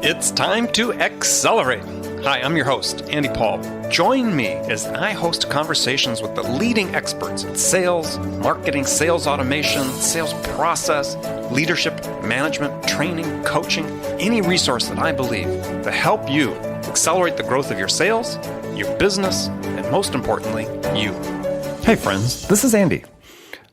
It's time to accelerate. Hi, I'm your host, Andy Paul. Join me as I host conversations with the leading experts in sales, marketing, sales automation, sales process, leadership, management, training, coaching, any resource that I believe to help you accelerate the growth of your sales, your business, and most importantly, you. Hey friends, this is Andy.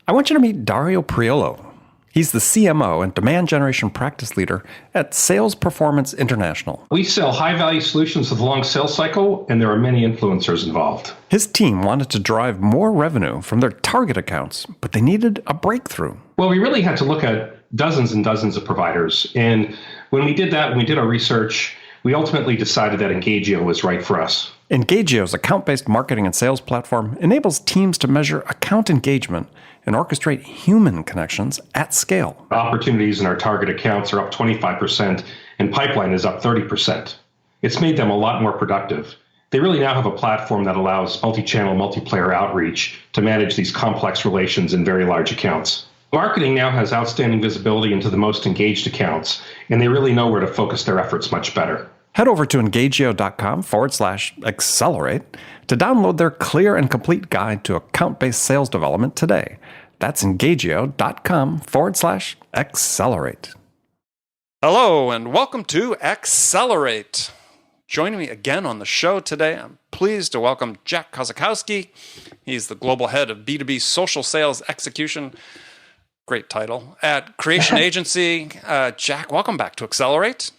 I want you to meet Dario Priolo. He's the CMO and demand generation practice leader at Sales Performance International. We sell high-value solutions with a long sales cycle, and there are many influencers involved. His team wanted to drive more revenue from their target accounts, but they needed a breakthrough. Well, we really had to look at dozens and dozens of providers. And when we did that, when we did our research, we ultimately decided that Engagio was right for us. Engagio's account-based marketing and sales platform enables teams to measure account engagement and orchestrate human connections at scale. Opportunities in our target accounts are up 25%, and pipeline is up 30%. It's made them a lot more productive. They really now have a platform that allows multi-channel, multiplayer outreach to manage these complex relations in very large accounts. Marketing now has outstanding visibility into the most engaged accounts, and they really know where to focus their efforts much better. Head over to engagio.com/accelerate to download their clear and complete guide to account-based sales development today. That's engagio.com/accelerate. Hello, and welcome to Accelerate. Joining me again on the show today, I'm pleased to welcome Jack Kosakowski. He's the global head of B2B social sales execution. Great title. At Creation Agency. Jack, welcome back to Accelerate.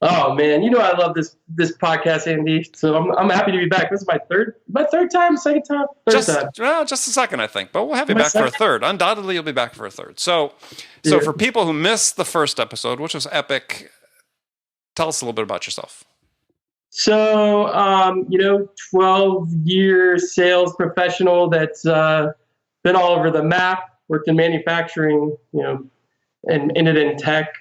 Oh man, you know I love this podcast, Andy. So I'm happy to be back. This is my third time, second time, third time. Well, just a second, I think, but we'll have you back for a third. Undoubtedly, you'll be back for a third. So for people who missed the first episode, which was epic, tell us a little bit about yourself. So 12-year sales professional that's been all over the map. Worked in manufacturing, and ended in tech.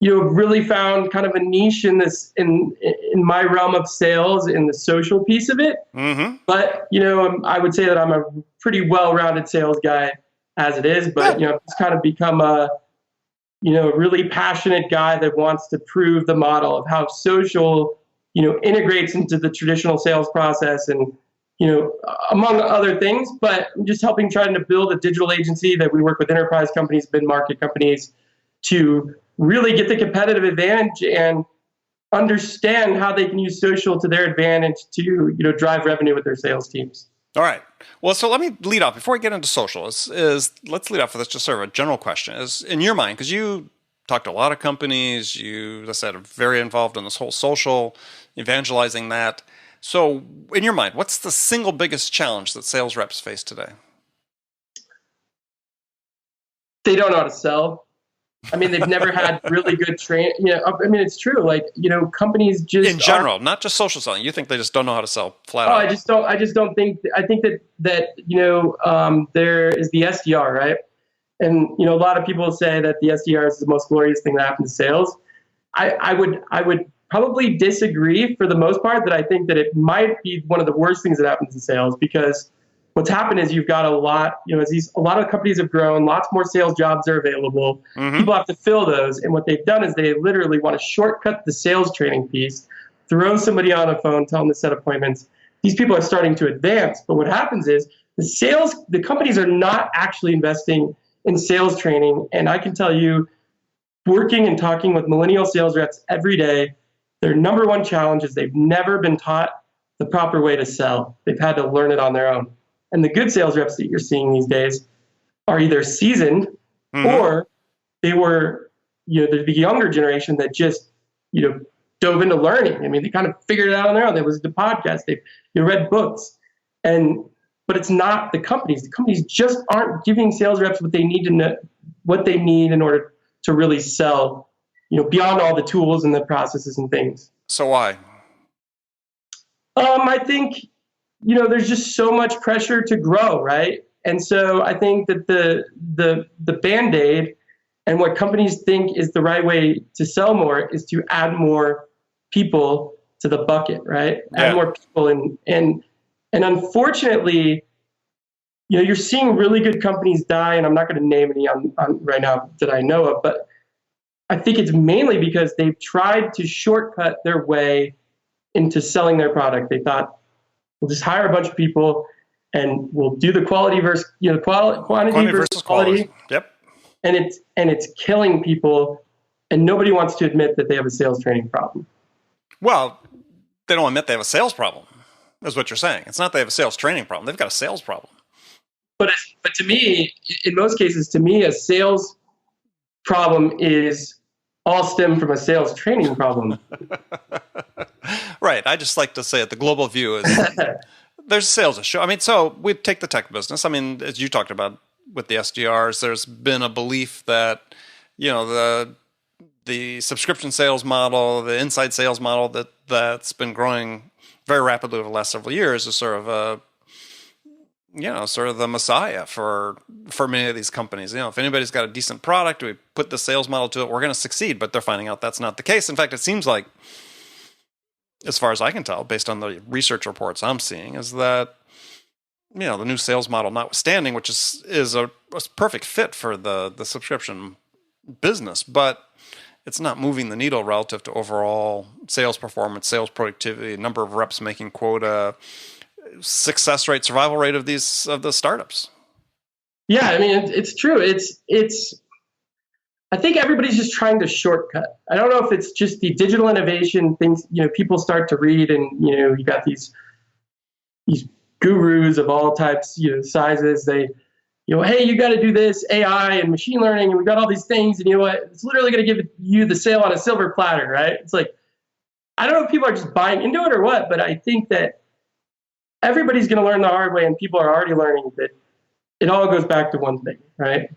Really found kind of a niche in this in my realm of sales in the social piece of it. Mm-hmm. But I would say that I'm a pretty well-rounded sales guy as it is. But it's kind of become a really passionate guy that wants to prove the model of how social integrates into the traditional sales process and among other things. But I'm just helping trying to build a digital agency that we work with enterprise companies, mid-market companies to really get the competitive advantage and understand how they can use social to their advantage to, drive revenue with their sales teams. All right. Well, so let me lead off before we get into social. Let's lead off with this, just sort of a general question. Is in your mind, because you talk to a lot of companies, you, as I said, are very involved in this whole social, evangelizing that. So in your mind, what's the single biggest challenge that sales reps face today? They don't know how to sell. I mean, they've never had really good training. It's true. Companies just in general, not just social selling. You think they just don't know how to sell flat out? I just don't think. I think that there is the SDR, right? And a lot of people say that the SDR is the most glorious thing that happens to sales. I would probably disagree for the most part. That I think that it might be one of the worst things that happens in sales, because what's happened is you've got a lot, a lot of companies have grown, lots more sales jobs are available. Mm-hmm. People have to fill those. And what they've done is they literally want to shortcut the sales training piece, throw somebody on a phone, tell them to set appointments. These people are starting to advance. But what happens is the companies are not actually investing in sales training. And I can tell you, working and talking with millennial sales reps every day, their number one challenge is they've never been taught the proper way to sell. They've had to learn it on their own. And the good sales reps that you're seeing these days are either seasoned, mm-hmm. or they were, the younger generation that just, dove into learning. I mean, they kind of figured it out on their own. They listened to podcasts, they read books, but it's not the companies. The companies just aren't giving sales reps what they need to know, what they need in order to really sell, beyond all the tools and the processes and things. So why? I think, there's just so much pressure to grow, right? And so I think that the Band-Aid and what companies think is the right way to sell more is to add more people to the bucket, right? Yeah. Add more people. And unfortunately, you're seeing really good companies die, and I'm not going to name any on right now that I know of, but I think it's mainly because they've tried to shortcut their way into selling their product. They thought, we'll just hire a bunch of people and we'll do the quality versus, quantity versus quality. Yep. And it's killing people, and nobody wants to admit that they have a sales training problem. Well, they don't admit they have a sales problem, is what you're saying. It's not they have a sales training problem. They've got a sales problem. But to me, in most cases, to me, a sales problem is all stem from a sales training problem. Right. I just like to say it. The global view is there's a sales issue. I mean, so we take the tech business. I mean, as you talked about with the SDRs, there's been a belief that, the subscription sales model, the inside sales model that's been growing very rapidly over the last several years is sort of the messiah for many of these companies. If anybody's got a decent product, we put the sales model to it, we're going to succeed. But they're finding out that's not the case. In fact, it seems like, as far as I can tell, based on the research reports I'm seeing, is that the new sales model notwithstanding, which is a perfect fit for the subscription business, but it's not moving the needle relative to overall sales performance, sales productivity, number of reps making quota, success rate, survival rate of the startups. Yeah, I mean, it's true. I think everybody's just trying to shortcut. I don't know if it's just the digital innovation things, people start to read, and, you got these gurus of all types, sizes. They, hey, you got to do this AI and machine learning, and we got all these things, and you know what? It's literally going to give you the sale on a silver platter, right? It's like, I don't know if people are just buying into it or what, but I think that everybody's going to learn the hard way, and people are already learning that it all goes back to one thing, right?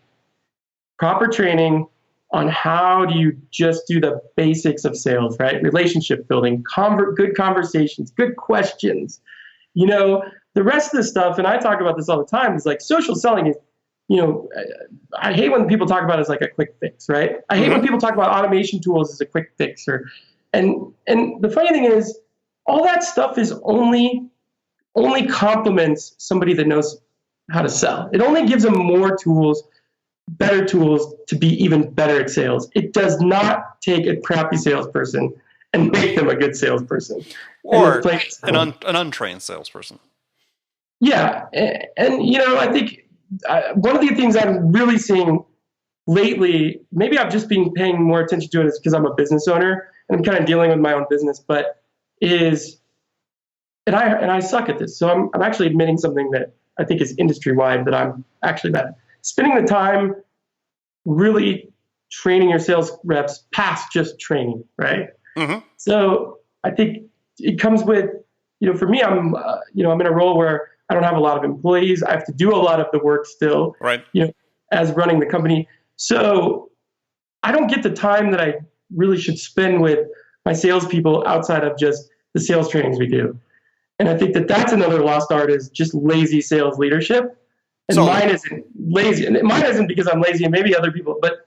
Proper training on how do you just do the basics of sales, right? Relationship building, good conversations, good questions. The rest of the stuff, and I talk about this all the time, is like social selling is, I hate when people talk about it as like a quick fix, right? I hate when people talk about automation tools as a quick fix, and the funny thing is, all that stuff is only complements somebody that knows how to sell. It only gives them more tools, better tools to be even better at sales. It does not take a crappy salesperson and make them a good salesperson. Or an untrained salesperson. Yeah. And I think one of the things I'm really seeing lately, maybe I've just been paying more attention to it is because I'm a business owner and I'm kind of dealing with my own business, but and I suck at this. So I'm actually admitting something that I think is industry-wide that I'm actually bad. Spending the time really training your sales reps past just training, right? Mm-hmm. So I think it comes with, for me, I'm in a role where I don't have a lot of employees. I have to do a lot of the work still, right? As running the company. So I don't get the time that I really should spend with my salespeople outside of just the sales trainings we do. And I think that that's another lost art, is just lazy sales leadership. And mine isn't lazy. And mine isn't because I'm lazy, and maybe other people, but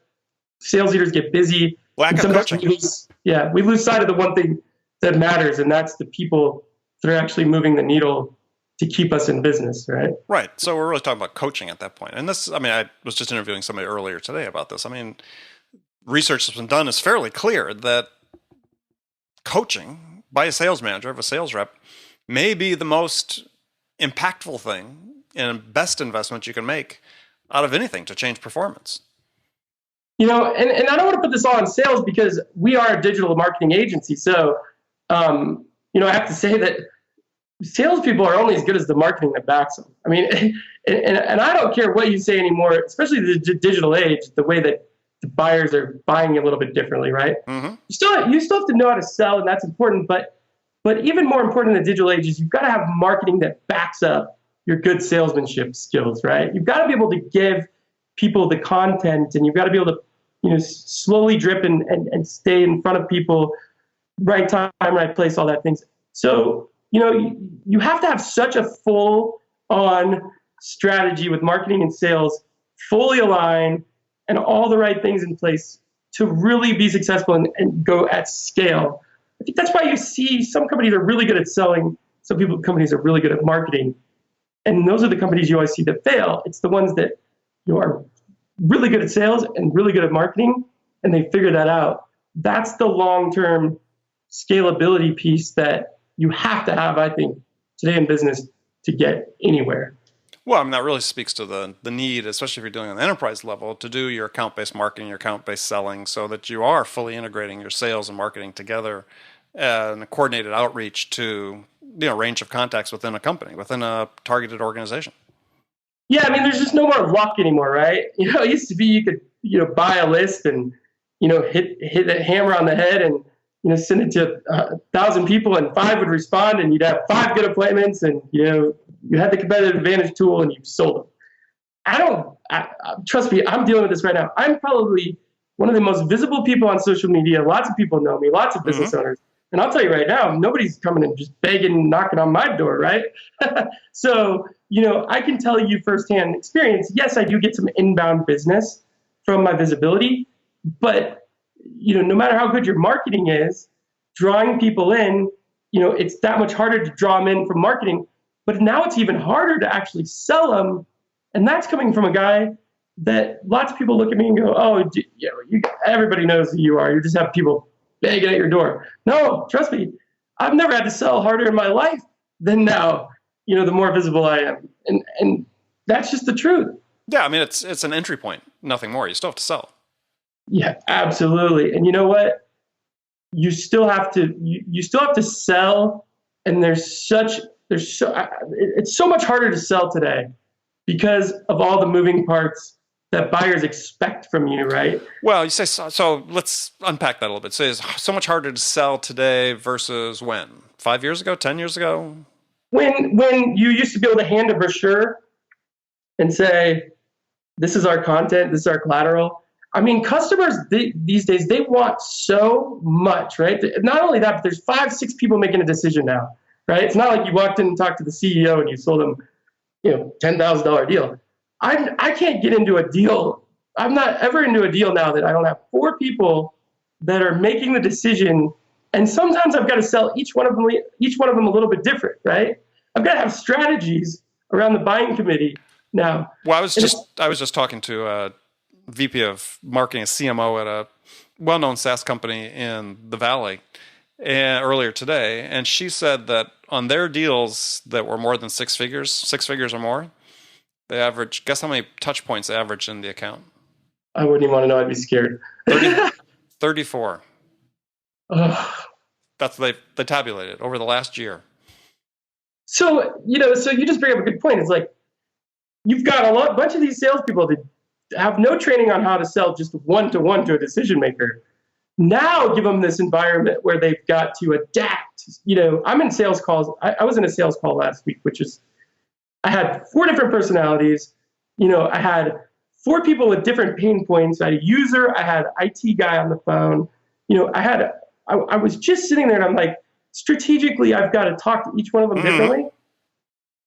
sales leaders get busy. Lack of coaching. We lose sight of the one thing that matters, and that's the people that are actually moving the needle to keep us in business, right? Right. So we're really talking about coaching at that point. And this, I was just interviewing somebody earlier today about this. Research that's been done is fairly clear that coaching by a sales manager of a sales rep may be the most impactful thing and best investment you can make out of anything to change performance. And I don't want to put this all on sales because we are a digital marketing agency. So, I have to say that salespeople are only as good as the marketing that backs them. And I don't care what you say anymore, especially the digital age, the way that the buyers are buying a little bit differently, right? Mm-hmm. You still have to know how to sell, and that's important. But even more important in the digital age is you've got to have marketing that backs up your good salesmanship skills, right? You've got to be able to give people the content, and you've got to be able to, slowly drip and stay in front of people, right time, right place, all that things. So, you have to have such a full-on strategy with marketing and sales, fully aligned, and all the right things in place to really be successful and go at scale. I think that's why you see some companies are really good at selling, companies are really good at marketing, and those are the companies you always see that fail. It's the ones that are really good at sales and really good at marketing and they figure that out. That's the long-term scalability piece that you have to have, I think, today in business to get anywhere. Well, I mean, that really speaks to the need, especially if you're doing on the enterprise level, to do your account-based marketing, your account-based selling, so that you are fully integrating your sales and marketing together and a coordinated outreach to, range of contacts within a company, within a targeted organization. Yeah, I mean, there's just no more luck anymore, right? It used to be you could, buy a list and, hit a hammer on the head and, send it to 1,000 people and 5 would respond and you'd have 5 good appointments and, you had the competitive advantage tool and you sold them. Trust me, I'm dealing with this right now. I'm probably one of the most visible people on social media. Lots of people know me, lots of business owners. And I'll tell you right now, nobody's coming and just begging, knocking on my door, right? So, I can tell you firsthand experience, yes, I do get some inbound business from my visibility, but, no matter how good your marketing is, drawing people in, it's that much harder to draw them in from marketing, but now it's even harder to actually sell them. And that's coming from a guy that lots of people look at me and go, oh, everybody knows who you are. You just have people begging at your door. No, trust me, I've never had to sell harder in my life than now, the more visible I am. And that's just the truth. Yeah, I mean, it's an entry point, nothing more. You still have to sell. Yeah, absolutely. And you know what? You still have to you still have to sell, and it's so much harder to sell today because of all the moving parts that buyers expect from you, right? Well, you say so let's unpack that a little bit. So it's so much harder to sell today versus when? 5 years ago, 10 years ago? When you used to be able to hand a brochure and say, this is our content, this is our collateral. I mean, customers these days, they want so much, right? Not only that, but there's 5, 6 people making a decision now, right? It's not like you walked in and talked to the CEO and you sold them, $10,000 deal. I can't get into a deal. I'm not ever into a deal now that I don't have 4 people that are making the decision. And sometimes I've got to sell each one of them a little bit different, right? I've got to have strategies around the buying committee now. Well, I was just talking to VP of marketing, a CMO at a well-known SaaS company in the Valley earlier today, and she said that on their deals that were more than 6 figures or more, they average. Guess how many touch points they average in the account? I wouldn't even want to know. I'd be scared. 34. That's they tabulated over the last year. So you just bring up a good point. It's like you've got a bunch of these salespeople that have no training on how to sell just one-to-one to a decision maker. Now give them this environment where they've got to adapt. I'm in sales calls. I was in a sales call last week, which is I had 4 different personalities. I had 4 people with different pain points. I had a user. I had an IT guy on the phone. I was just sitting there and I'm like, strategically, I've got to talk to each one of them differently.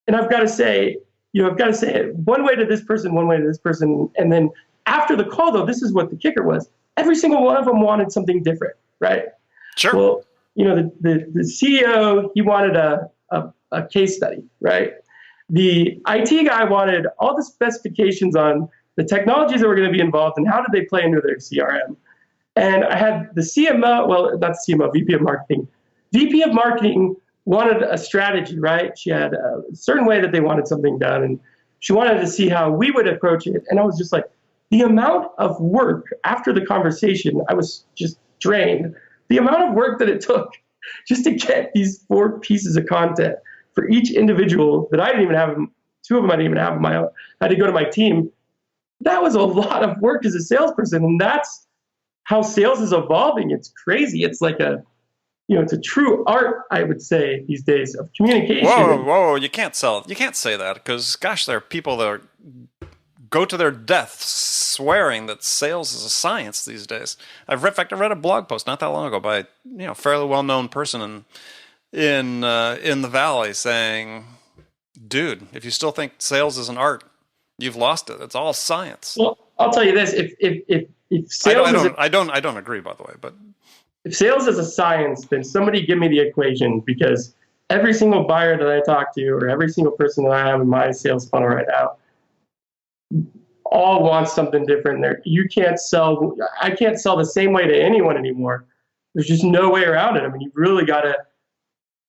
And I've got to say it one way to this person, one way to this person. And then after the call, though, this is what the kicker was. Every single one of them wanted something different, right? Sure. Well, the CEO, he wanted a case study, right? The IT guy wanted all the specifications on the technologies that were going to be involved and how did they play into their CRM. And I had the CMO, well, not the CMO, VP of marketing. VP of marketing wanted a strategy, right? She had a certain way that they wanted something done, and she wanted to see how we would approach it. And I was just like, the amount of work after the conversation, I was just drained. The amount of work that it took just to get these 4 pieces of content for each individual that I didn't even have, 2 of them I didn't even have on my own. I had to go to my team. That was a lot of work as a salesperson, and that's how sales is evolving. It's crazy. It's like it's a true art, I would say, these days of communication. Whoa! You can't say that because, gosh, there are people that go to their death swearing that sales is a science these days. In fact, I read a blog post not that long ago by a fairly well-known person in the Valley saying, "Dude, if you still think sales is an art, you've lost it. It's all science." Well, I'll tell you this: if sales I don't agree, by the way, but if sales is a science, then somebody give me the equation, because every single buyer that I talk to or every single person that I have in my sales funnel right now, all want something different. I can't sell the same way to anyone anymore. There's just no way around it. I mean, you've really got to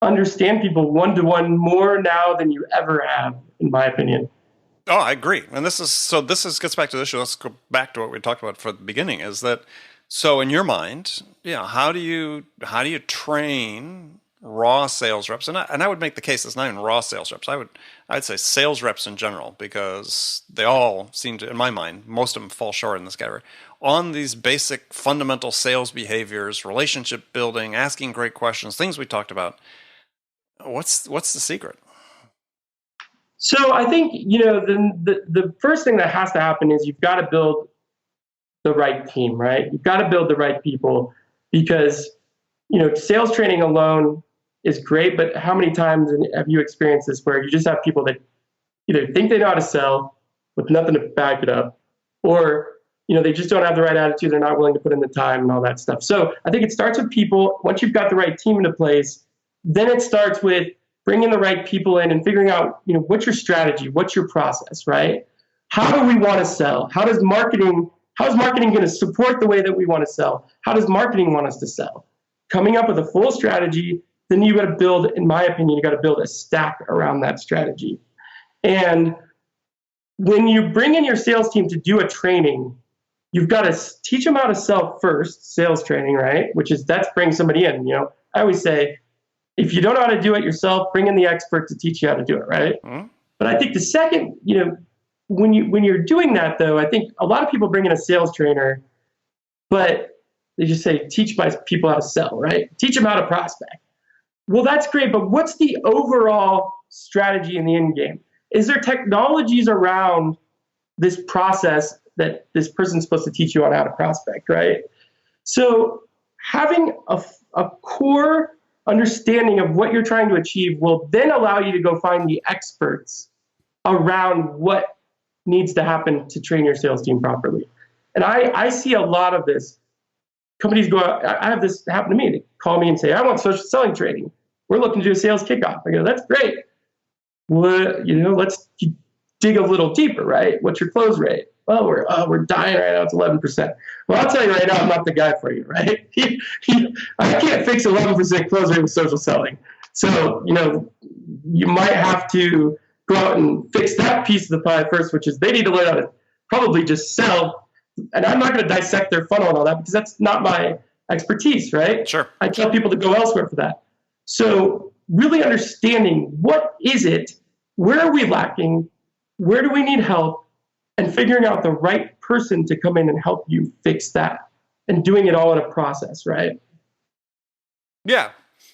understand people one-to-one more now than you ever have, in my opinion. Oh, I agree. And this gets back to the issue. Let's go back to what we talked about for the beginning, is that, so in your mind, how do you train raw sales reps? And I would make the case it's not even raw sales reps. I'd say sales reps in general, because they all seem to, in my mind, most of them fall short in this category, on these basic fundamental sales behaviors, relationship building, asking great questions, things we talked about. What's the secret? So I think, the first thing that has to happen is you've got to build the right team, right? You've got to build the right people, because, sales training alone is great, but how many times have you experienced this where you just have people that either think they know how to sell with nothing to back it up, or, they just don't have the right attitude, they're not willing to put in the time and all that stuff. So I think it starts with people. Once you've got the right team into place, then it starts with bringing the right people in and figuring out, what's your strategy? What's your process, right? How do we want to sell? How is marketing going to support the way that we want to sell? How does marketing want us to sell? Coming up with a full strategy, then you got to build, in my opinion, you got to build a stack around that strategy. And when you bring in your sales team to do a training, you've got to teach them how to sell first, sales training, right? That's bring somebody in. I always say, if you don't know how to do it yourself, bring in the expert to teach you how to do it, right? Mm-hmm. But I think the second, when you're doing that, though, I think a lot of people bring in a sales trainer, but they just say, teach my people how to sell, right? Teach them how to prospect. Well, that's great, but what's the overall strategy in the end game? Is there technologies around this process that this person's supposed to teach you on how to prospect, right? So having a core understanding of what you're trying to achieve will then allow you to go find the experts around what needs to happen to train your sales team properly. And I see a lot of this. Companies go out, I have this happen to me. They call me and say, I want social selling training. We're looking to do a sales kickoff. I go, that's great. Well, let's dig a little deeper, right? What's your close rate? Well, we're dying right now. It's 11%. Well, I'll tell you right now, I'm not the guy for you, right? I can't fix 11% close rate with social selling. So, you might have to go out and fix that piece of the pie first, which is they need to learn how to probably just sell. And I'm not going to dissect their funnel and all that, because that's not my expertise, right? Sure. I tell people to go elsewhere for that. So really understanding what is it, where are we lacking, where do we need help, and figuring out the right person to come in and help you fix that, and doing it all in a process, right? Yeah.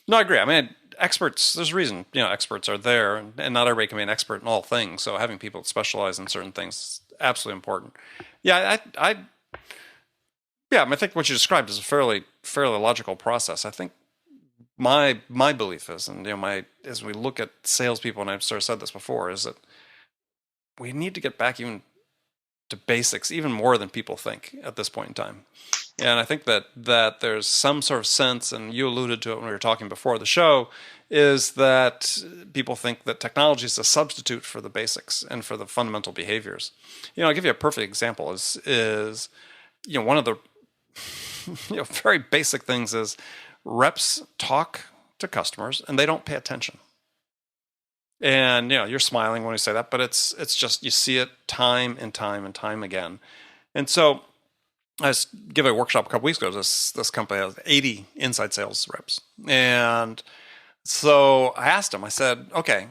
No, I agree. I mean, experts, there's a reason, experts are there, and not everybody can be an expert in all things. So having people that specialize in certain things is absolutely important. Yeah, I think what you described is a fairly logical process. I think my belief is, and as we look at salespeople, and I've sort of said this before, is that we need to get back even to basics, even more than people think at this point in time. And I think that there's some sort of sense, and you alluded to it when we were talking before the show, is that people think that technology is a substitute for the basics and for the fundamental behaviors. I'll give you a perfect example is one of the very basic things is reps talk to customers and they don't pay attention. And you're smiling when you say that, but it's just, you see it time and time and time again. And so I was giving a workshop a couple weeks ago. This company has 80 inside sales reps. And so I asked them, I said, okay,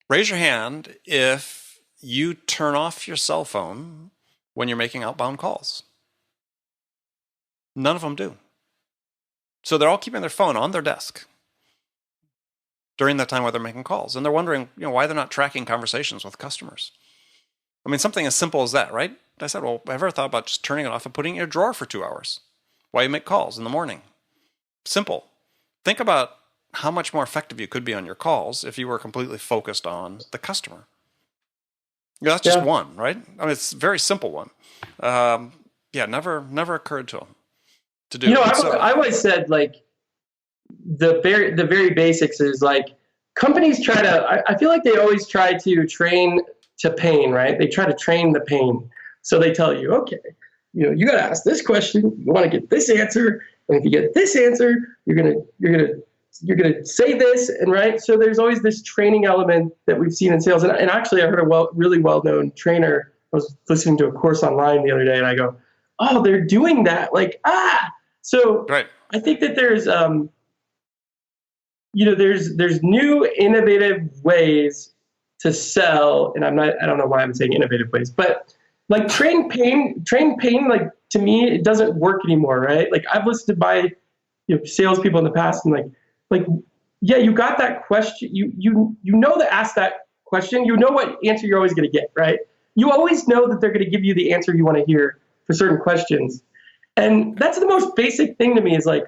raise your hand if you turn off your cell phone when you're making outbound calls. None of them do. So they're all keeping their phone on their desk during that time while they're making calls. And they're wondering, why they're not tracking conversations with customers. I mean, something as simple as that, right? I said, well, have you ever thought about just turning it off and putting it in your drawer for 2 hours while you make calls in the morning? Simple. Think about how much more effective you could be on your calls if you were completely focused on the customer. That's just one, right? I mean, it's a very simple one. Never occurred to them to do. I always said, like, the very basics is, like, companies try to, I feel like they always try to train to pain, right? They try to train the pain. So they tell you, okay, you got to ask this question. You want to get this answer, and if you get this answer, you're gonna say this, and right. So there's always this training element that we've seen in sales. And actually, I heard a really well-known trainer. I was listening to a course online the other day, and I go, oh, they're doing that. So right. I think that there's there's new innovative ways to sell, and I don't know why I'm saying innovative ways, but like train pain, like to me, it doesn't work anymore, right? Like I've listened to my salespeople in the past, and like yeah, you got that question, you know to ask that question, you know what answer you're always going to get, right? You always know that they're going to give you the answer you want to hear for certain questions, and that's the most basic thing to me is like,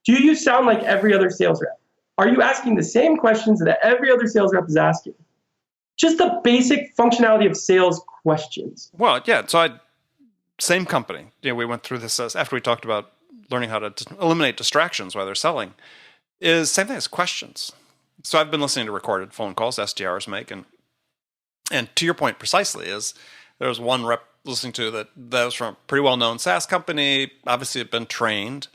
do you sound like every other sales rep? Are you asking the same questions that every other sales rep is asking? Just the basic functionality of sales questions. Well, yeah. So same company. We went through this after we talked about learning how to eliminate distractions while they're selling. Is same thing as questions. So I've been listening to recorded phone calls SDRs make, and to your point precisely is there was one rep listening to that was from a pretty well-known SaaS company. Obviously, had been trained.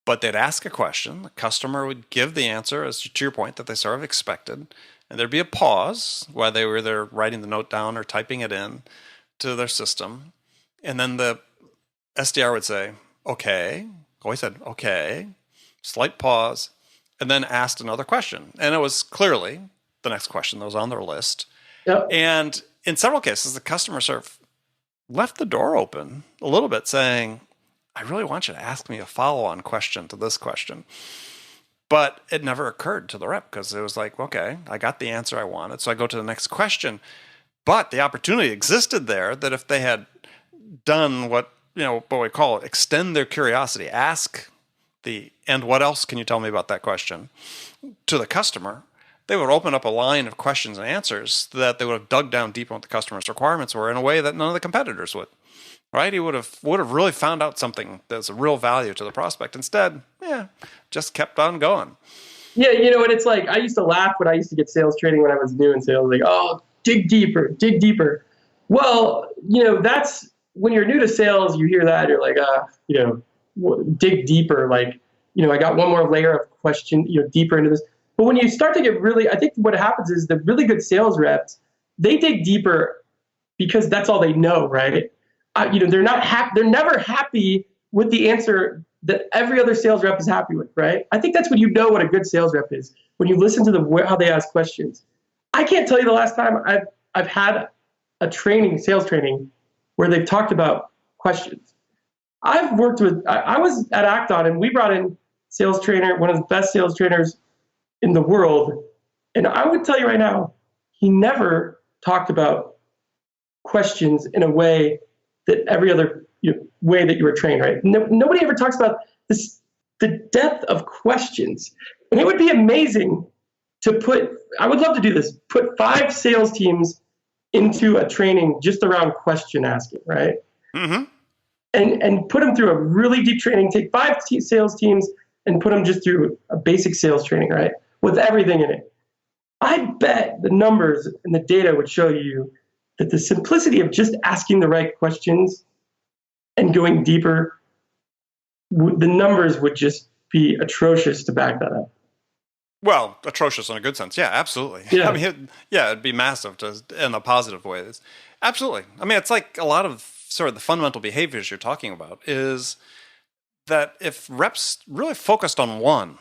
But they'd ask a question, the customer would give the answer, as to your point, that they sort of expected, and there'd be a pause while they were either writing the note down or typing it in to their system, and then the SDR would say, okay, always said, okay, slight pause, and then asked another question. And it was clearly the next question that was on their list. Yep. And in several cases, the customer sort of left the door open a little bit, saying, I really want you to ask me a follow-on question to this question. But it never occurred to the rep because it was like, okay, I got the answer I wanted, so I go to the next question. But the opportunity existed there that if they had done what we call it, extend their curiosity, ask and what else can you tell me about that question to the customer, they would open up a line of questions and answers that they would have dug down deep on what the customer's requirements were in a way that none of the competitors would. Right? He would have really found out something that's a real value to the prospect. Instead, just kept on going. Yeah, and it's like I used to laugh when I used to get sales training when I was new in sales. Like, oh, dig deeper, dig deeper. Well, that's when you're new to sales. You hear that, you're like, dig deeper. Like, I got one more layer of question, deeper into this. But when you start to get I think what happens is the really good sales reps, they dig deeper because that's all they know, right? They're not happy. They're never happy with the answer that every other sales rep is happy with, right? I think that's when you know what a good sales rep is, when you listen to how they ask questions. I can't tell you the last time I've had a sales training, where they've talked about questions. I've worked with. I was at Acton, and we brought in sales trainer, one of the best sales trainers in the world, and I would tell you right now, he never talked about questions in a way that every other way that you were trained, right? Nobody ever talks about the depth of questions. And it would be amazing to I would love to do this, put 5 sales teams into a training just around question asking, right? Mm-hmm. And put them through a really deep training, take 5 sales teams and put them just through a basic sales training, right? With everything in it. I bet the numbers and the data would show you that the simplicity of just asking the right questions and going deeper, the numbers would just be atrocious to back that up. Well, atrocious in a good sense. Yeah, absolutely. Yeah. I mean, it'd be massive in a positive ways. Absolutely. I mean, it's like a lot of sort of the fundamental behaviors you're talking about is that if reps really focused on one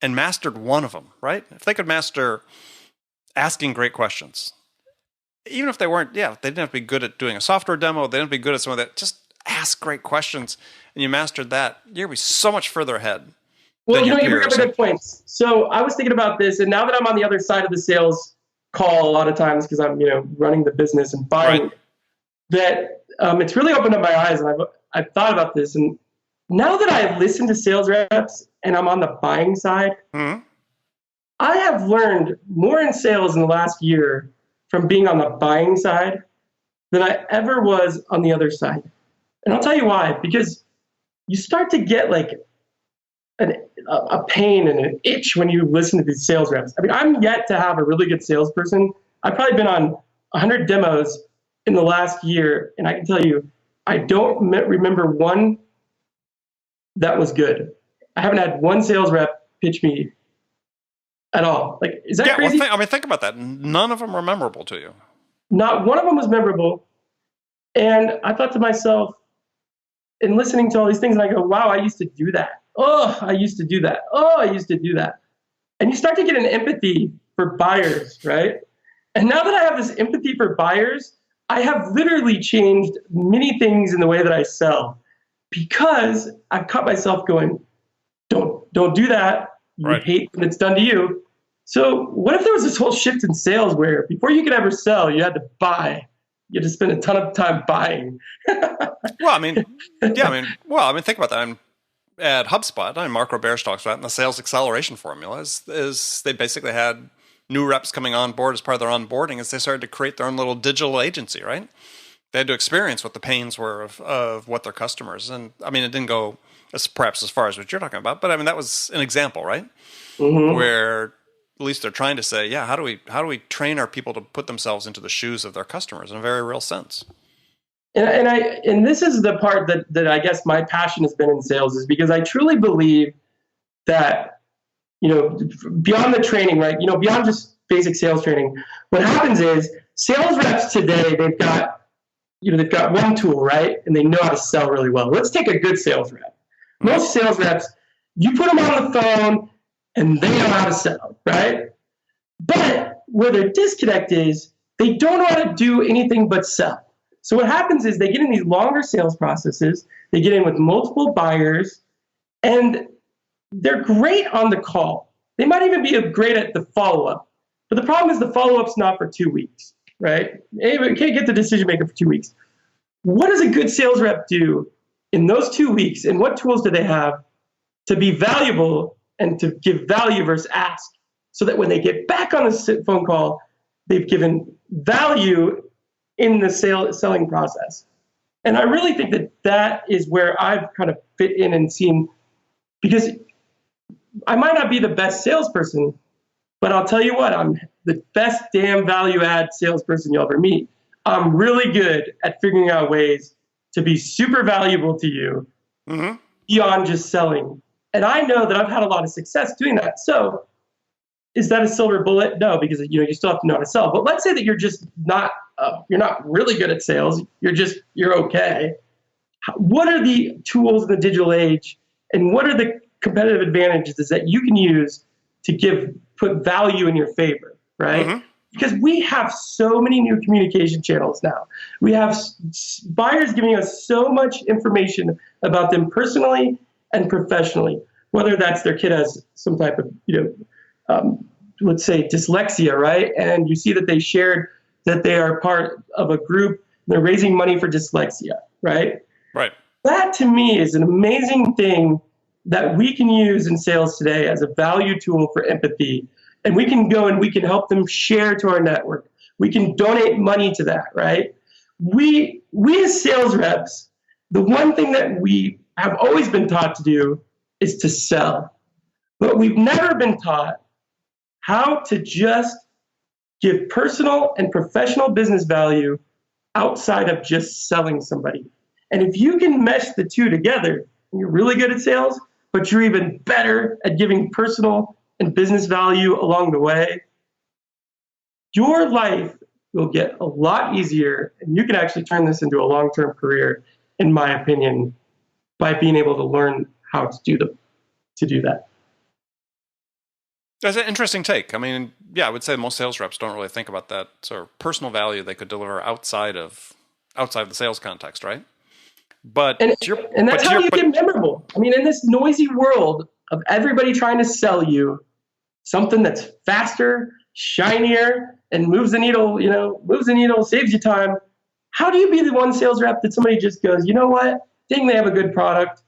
and mastered one of them, right? If they could master asking great questions, even if they weren't, they didn't have to be good at doing a software demo. They didn't have to be good at some of that. Just ask great questions, and you mastered that. You're going to be so much further ahead. Well, you bring up a good point. So I was thinking about this, and now that I'm on the other side of the sales call a lot of times because I'm, running the business and buying, right, that it's really opened up my eyes, and I've thought about this. And now that I listen to sales reps and I'm on the buying side, mm-hmm, I have learned more in sales in the last year from being on the buying side than I ever was on the other side. And I'll tell you why. Because you start to get like a pain and an itch when you listen to these sales reps. I mean, I'm yet to have a really good salesperson. I've probably been on 100 demos in the last year, and I can tell you, I don't remember one that was good. I haven't had one sales rep pitch me at all. Like, is that crazy? Well, think about that. None of them were memorable to you. Not one of them was memorable. And I thought to myself, in listening to all these things, and I go, wow, I used to do that. Oh, I used to do that. Oh, I used to do that. And you start to get an empathy for buyers, right? And now that I have this empathy for buyers, I have literally changed many things in the way that I sell because I've caught myself going, don't do that. You hate when it's done to you. So what if there was this whole shift in sales where before you could ever sell, you had to buy? You had to spend a ton of time buying. Think about that. At HubSpot, Mark Roberge talks about it in the sales acceleration formula is they basically had new reps coming on board as part of their onboarding as they started to create their own little digital agency, right? They had to experience what the pains were of what their customers. And it didn't go perhaps as far as what you're talking about, but that was an example, right? Mm-hmm. Where at least they're trying to say, how do we train our people to put themselves into the shoes of their customers in a very real sense? And this is the part that I guess my passion has been in sales, is because I truly believe that, beyond the training, right? Beyond just basic sales training, what happens is sales reps today, they've got one tool, right? And they know how to sell really well. Let's take a good sales rep. Most sales reps, you put them on the phone and they know how to sell, right? But where their disconnect is, they don't know how to do anything but sell. So what happens is they get in these longer sales processes, they get in with multiple buyers, and they're great on the call. They might even be great at the follow-up. But the problem is the follow-up's not for 2 weeks, right? You can't get the decision maker for 2 weeks. What does a good sales rep do in those 2 weeks, and what tools do they have to be valuable and to give value versus ask, so that when they get back on the phone call, they've given value in the selling process? And I really think that is where I've kind of fit in and seen, because I might not be the best salesperson, but I'll tell you what, I'm the best damn value add salesperson you'll ever meet. I'm really good at figuring out ways to be super valuable to you beyond just selling. And I know that I've had a lot of success doing that. So is that a silver bullet? No, because you still have to know how to sell. But let's say that you're just not you're not really good at sales. You're okay. What are the tools in the digital age, and what are the competitive advantages that you can use to put value in your favor, right? Mm-hmm. Because we have so many new communication channels now. We have buyers giving us so much information about them personally and professionally, whether that's their kid has some type of, let's say dyslexia, right? And you see that they shared that they are part of a group, they're raising money for dyslexia, right? Right. That to me is an amazing thing that we can use in sales today as a value tool for empathy. And we can go and we can help them share to our network. We can donate money to that, right? We as sales reps, the one thing that we have always been taught to do is to sell. But we've never been taught how to just give personal and professional business value outside of just selling somebody. And if you can mesh the two together, and you're really good at sales, but you're even better at giving personal and business value along the way, your life will get a lot easier, and you can actually turn this into a long-term career, in my opinion, by being able to learn how to do that. That's an interesting take. I mean, I would say most sales reps don't really think about that sort of personal value they could deliver outside of the sales context, right? But that's how you get memorable. I mean, in this noisy world of everybody trying to sell you something that's faster, shinier, and moves the needle, saves you time, how do you be the one sales rep that somebody just goes, you know what? Dang, they have a good product,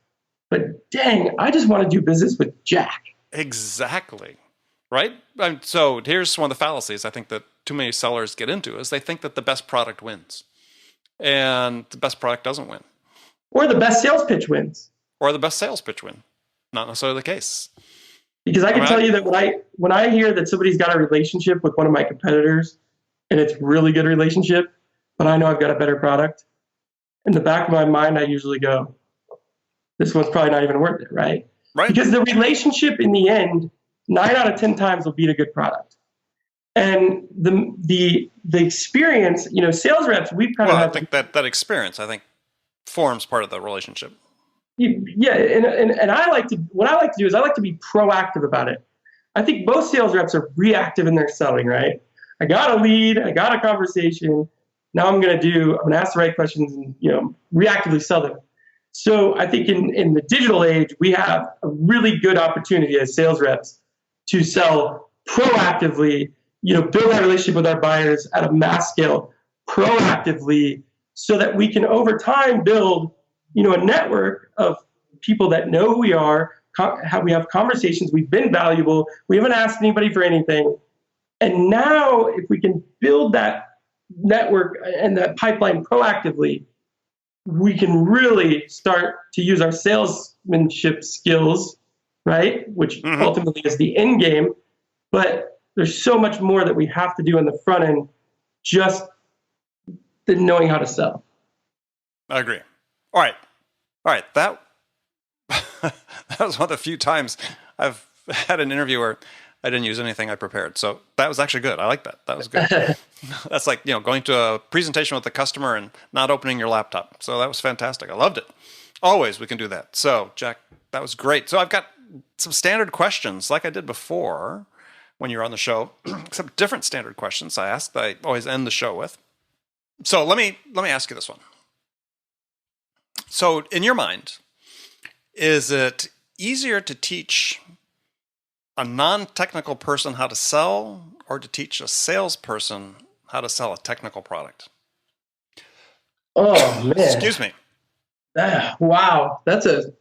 but dang, I just want to do business with Jack. Exactly. Right? So here's one of the fallacies I think that too many sellers get into is they think that the best product wins. And the best product doesn't win. Or the best sales pitch wins. Or the best sales pitch win. Not necessarily the case. Because I can tell you that when I hear that somebody's got a relationship with one of my competitors, and it's really good relationship, but I know I've got a better product, in the back of my mind, I usually go, this one's probably not even worth it, right? Right. Because the relationship in the end, 9 out of 10 times will beat a good product. And the experience, sales reps, we've kind of I think that experience, I think, forms part of the relationship. Yeah, and what I like to do is I like to be proactive about it. I think most sales reps are reactive in their selling, right? I got a lead, I got a conversation. Now I'm going to ask the right questions and, reactively sell them. So I think in the digital age, we have a really good opportunity as sales reps to sell proactively, build that relationship with our buyers at a mass scale proactively so that we can over time build, a network of people that know who we are, how we have conversations, we've been valuable, we haven't asked anybody for anything. And now if we can build that network and that pipeline proactively, we can really start to use our salesmanship skills, right? Which ultimately is the end game. But there's so much more that we have to do in the front end, just than knowing how to sell. I agree. All right. That was one of the few times I've had an interview where I didn't use anything I prepared. So that was actually good. I like that. That was good. That's like, going to a presentation with the customer and not opening your laptop. So that was fantastic. I loved it. Always we can do that. So Jack, that was great. So I've got some standard questions like I did before when you were on the show, except different standard questions I always end the show with. So let me ask you this one. So in your mind, is it easier to teach a non-technical person how to sell or to teach a salesperson how to sell a technical product? Oh, man. Excuse me. Wow. That's a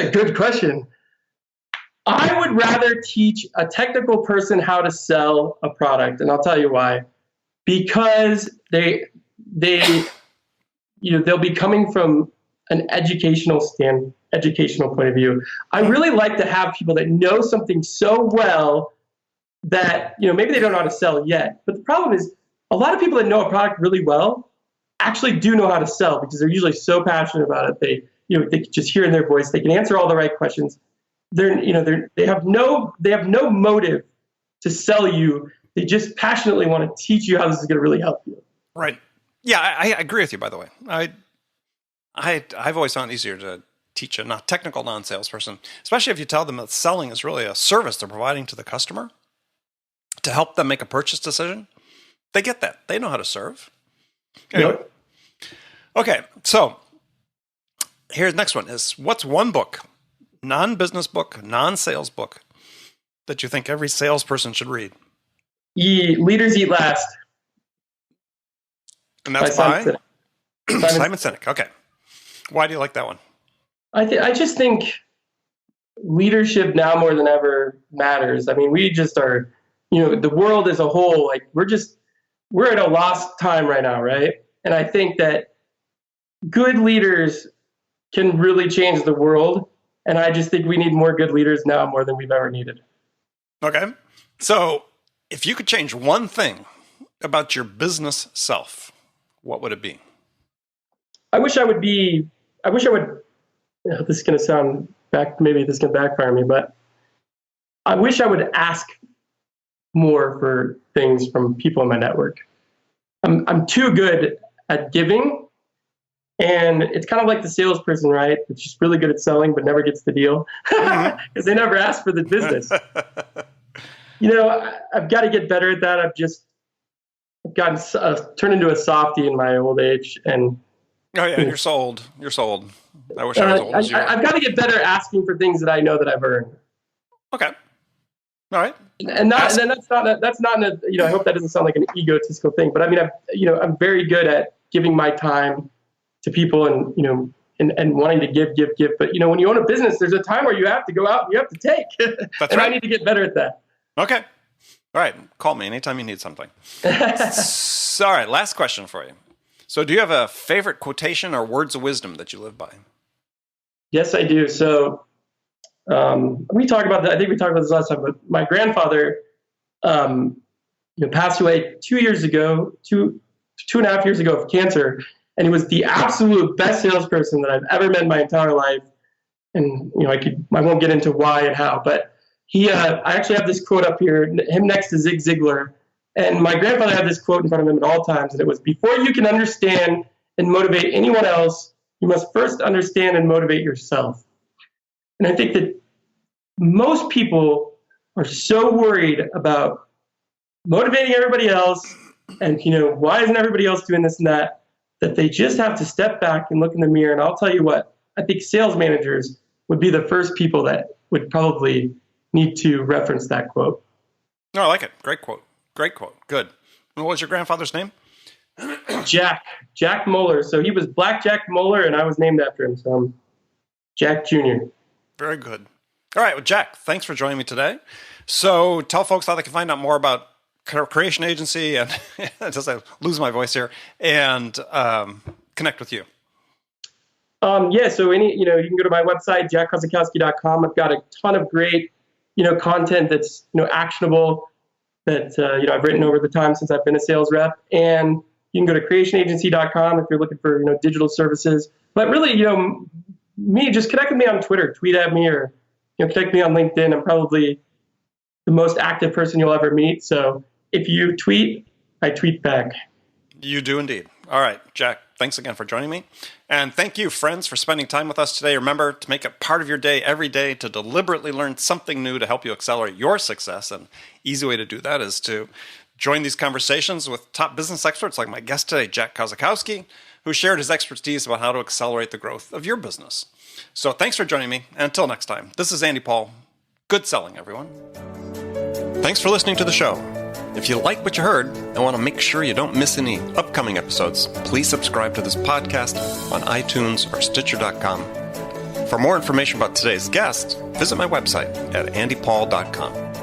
good question. I would rather teach a technical person how to sell a product, and I'll tell you why. Because they'll be coming from an educational point of view. I really like to have people that know something so well that, maybe they don't know how to sell yet. But the problem is a lot of people that know a product really well actually do know how to sell because they're usually so passionate about it. They can just hear in their voice, they can answer all the right questions. They have no motive to sell you. They just passionately want to teach you how this is going to really help you. Right. Yeah, I agree with you, by the way. I've always found it easier to teach a technical non-salesperson, especially if you tell them that selling is really a service they're providing to the customer to help them make a purchase decision. They get that. They know how to serve. Anyway. Yep. Okay, so here's the next one is, what's one book, non-business book, non-sales book, that you think every salesperson should read? Leaders Eat Last. And that's by Simon Sinek. Okay. Why do you like that one? I just think leadership now more than ever matters. I mean, we just are, the world as a whole, like we're at a lost time right now, right? And I think that good leaders can really change the world. And I just think we need more good leaders now more than we've ever needed. Okay. So if you could change one thing about your business self, what would it be? This is going to sound maybe this is going to backfire me, but I wish I would ask more for things from people in my network. I'm too good at giving, and it's kind of like the salesperson, right? It's just really good at selling, but never gets the deal because they never ask for the business. I've got to get better at that. I've gotten turned into a softie in my old age, and oh yeah, you're sold. I wish I was old as you. I've got to get better asking for things that I know that I've earned. Okay. All right. And that's not I hope that doesn't sound like an egotistical thing, but I mean, I'm very good at giving my time to people and wanting to give. But, when you own a business, there's a time where you have to go out and you have to take. That's and right. I need to get better at that. Okay. All right. Call me anytime you need something. So, all right. Last question for you. So do you have a favorite quotation or words of wisdom that you live by? Yes, I do. So we talked about that. I think we talked about this last time, but my grandfather passed away 2 years ago, two and a half years ago of cancer. And he was the absolute best salesperson that I've ever met in my entire life. And, I won't get into why and how, but I actually have this quote up here, him next to Zig Ziglar. And my grandfather had this quote in front of him at all times. And it was, before you can understand and motivate anyone else, you must first understand and motivate yourself. And I think that most people are so worried about motivating everybody else and, why isn't everybody else doing this and that they just have to step back and look in the mirror. And I'll tell you what, I think sales managers would be the first people that would probably need to reference that quote. No, I like it. Great quote. Great quote. Good. What was your grandfather's name? Jack Moeller. So he was Black Jack Moeller, and I was named after him. So I'm Jack Jr. Very good. All right. Well, Jack, thanks for joining me today. So tell folks how they can find out more about Creation Agency and just I lose my voice here and connect with you. So you can go to my website, jackkosakowski.com. I've got a ton of great, content that's, actionable that, I've written over the time since I've been a sales rep. And you can go to creationagency.com if you're looking for, digital services. But really, just connect with me on Twitter, tweet at me, or, connect me on LinkedIn. I'm probably the most active person you'll ever meet. So if you tweet, I tweet back. You do indeed. All right, Jack, thanks again for joining me. And thank you, friends, for spending time with us today. Remember to make it part of your day every day to deliberately learn something new to help you accelerate your success. And easy way to do that is to join these conversations with top business experts like my guest today, Jack Kosakowski, who shared his expertise about how to accelerate the growth of your business. So thanks for joining me. And until next time, this is Andy Paul. Good selling, everyone. Thanks for listening to the show. If you like what you heard and want to make sure you don't miss any upcoming episodes, please subscribe to this podcast on iTunes or Stitcher.com. For more information about today's guest, visit my website at andypaul.com.